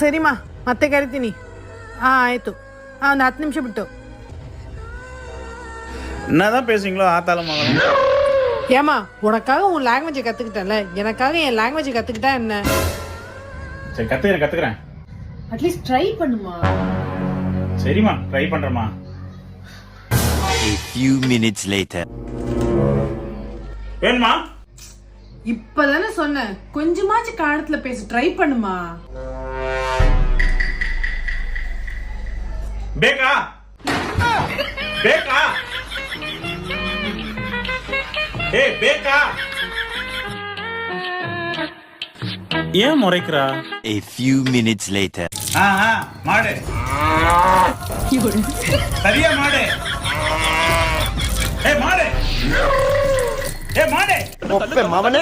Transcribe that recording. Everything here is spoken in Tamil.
ಸರಿಮಾ ಮತ್ತೆ ಕರಿತೀನಿ. ಆಯಿತು. ಒಂದು 10 ನಿಮಿಷ ಬಿಟ್ಟು. என்னதான் பேசுறீங்களோ ஆத்தாலும் மகளும். ஏமா உனக்காக உன் லாங்குவேஜை கற்றுக்கிட்டேன்ல, எனக்காக என் லாங்குவேஜை கற்றுக்கிட்டா என்ன? சரி கற்றுக்கிறேன். அட்லீஸ்ட் ட்ரை பண்ணுமா. சரிம்மா try பண்ணுறேம்மா. A few minutes later. வேணுமா? இப்பதானே சொன்னேன், கொஞ்சமாச்சு காலத்துல பேச ட்ரை பண்ணுமா. பேக்கா பேக்கா ஏய் பேக்கா ஏன் முறைக்கிறா? A few minutes later. மாடு சரியா மாடு. ஏய் மாடு ஏய் மாடு. மவனே